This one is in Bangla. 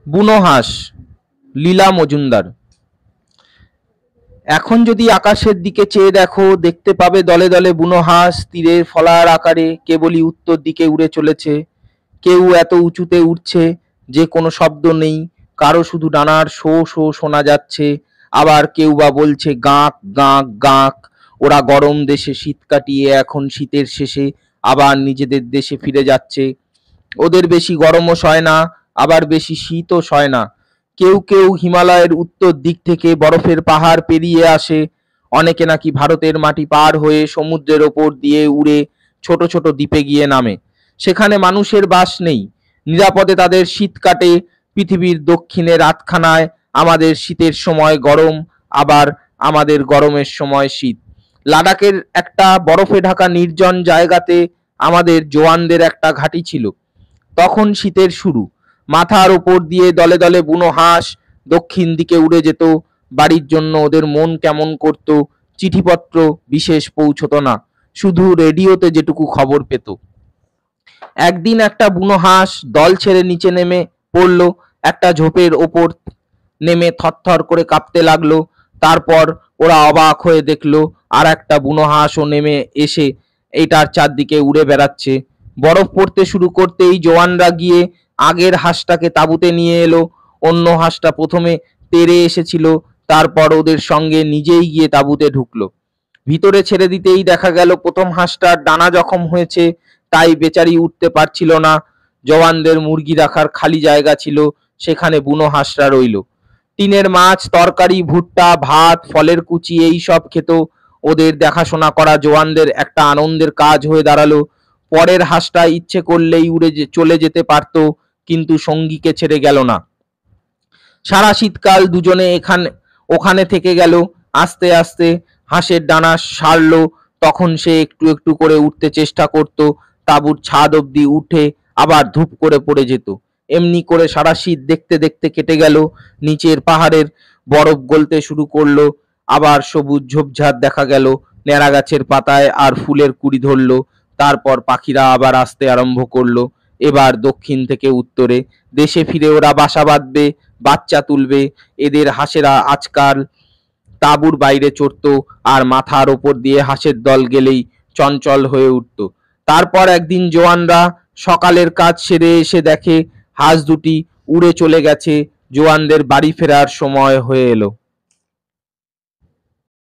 বুনো হাঁস, লীলা মজুমদার। এখন যদি আকাশের দিকে চেয়ে দেখো, দেখতে পাবে দলে দলে বুনো হাঁস তীরের ফলার আকারে কেবলই উত্তর দিকে উড়ে চলেছে। কেউ এত উঁচুতে উঠছে যে কোনো শব্দ নেই, কারো শুধু ডানার শো শো শোনা যাচ্ছে, আবার কেউ বা বলছে গাঁক গাঁক গাঁক। ওরা গরম দেশে শীত কাটিয়ে এখন শীতের শেষে আবার নিজেদের দেশে ফিরে যাচ্ছে। ওদের বেশি গরমও সয় না, আবার বেশি শীতও সয় না। কেউ কেউ হিমালয়ের উত্তর দিক থেকে বরফের পাহাড় পেরিয়ে আসে, অনেকে নাকি ভারতের মাটি পার হয়ে সমুদ্রের ওপর দিয়ে উড়ে ছোট ছোট দ্বীপে গিয়ে নামে। সেখানে মানুষের বাস নেই, নিরাপদে তাদের শীত কাটে। পৃথিবীর দক্ষিণে রাতখানায় আমাদের শীতের সময় গরম, আবার আমাদের গরমের সময় শীত। লাদাখের একটা বরফে ঢাকা নির্জন জায়গাতে আমাদের জওয়ানদের একটা ঘাঁটি ছিল। তখন শীতের শুরু। মাথার ওপর দিয়ে দলে দলে বুনো হাঁস দক্ষিণ দিকে উড়ে যেত। বাড়ির জন্য ওদের মন কেমন করত। চিঠিপত্র বিশেষ পৌঁছতো না, শুধু রেডিওতে যেটুকু খবর পেত। একদিন একটা বুনো হাঁস দল ছেড়ে নিচে নেমে পড়ল, একটা ঝোপের ওপর নেমে থরথর করে কাঁপতে লাগলো। তারপর ওরা অবাক হয়ে দেখলো আর একটা বুনো হাঁসও নেমে এসে এইটার চারদিকে উড়ে বেড়াচ্ছে। বরফ পড়তে শুরু করতেই জওয়ানরা গিয়ে আগের হাঁসটাকে তাঁবুতে নিয়ে এলো। অন্য হাঁসটা প্রথমে তেড়ে এসেছিল, তারপর ওদের সঙ্গে নিজেই গিয়ে তাঁবুতে ঢুকলো। ভিতরে ছেড়ে দিতেই দেখা গেল প্রথম হাঁসটার ডানা জখম হয়েছে, তাই বেচারি উঠতে পারছিল না। জওয়ানদের মুরগি রাখার খালি জায়গা ছিল, সেখানে বুনো হাঁসরা রইল। টিনের মাছ, তরকারি, ভুট্টা, ভাত, ফলের কুচি এই সব খেত। ওদের দেখাশোনা করা জওয়ানদের একটা আনন্দের কাজ হয়ে দাঁড়ালো। পরের হাঁসটা ইচ্ছে করলেই উড়ে চলে যেতে পারত, কিন্তু সঙ্গীকে ছেড়ে গেল না। সারা শীতকাল দুজনে ওখানে থেকে গেল। আস্তে আস্তে হাঁসের ডানা সারল, তখন সে একটু একটু করে উঠতে চেষ্টা করত। তাঁবুর ছাদ অবধি উঠে আবার ধূপ করে পড়ে যেত। এমনি করে সারা শীত দেখতে দেখতে কেটে গেল। নিচের পাহাড়ের বরফ গলতে শুরু করলো, আবার সবুজ ঝোপঝাড় দেখা গেল, ন্যাড়া গাছের পাতায় আর ফুলের কুড়ি ধরল। তারপর পাখিরা আবার আসতে আরম্ভ করলো। এবার দক্ষিণ থেকে উত্তরে। দেশে ফিরে ওরা বাসা বাঁধবে, বাচ্চা তুলবে। এদের হাঁসেরা আজকাল তাঁবুর বাইরে চড়তো, আর মাথার ওপর দিয়ে হাঁসের দল গেলেই চঞ্চল হয়ে উঠত। তারপর একদিন জওয়ানরা সকালের কাজ সেরে এসে দেখে হাঁস দুটি উড়ে চলে গেছে। জওয়ানদের বাড়ি ফেরার সময় হয়ে এলো।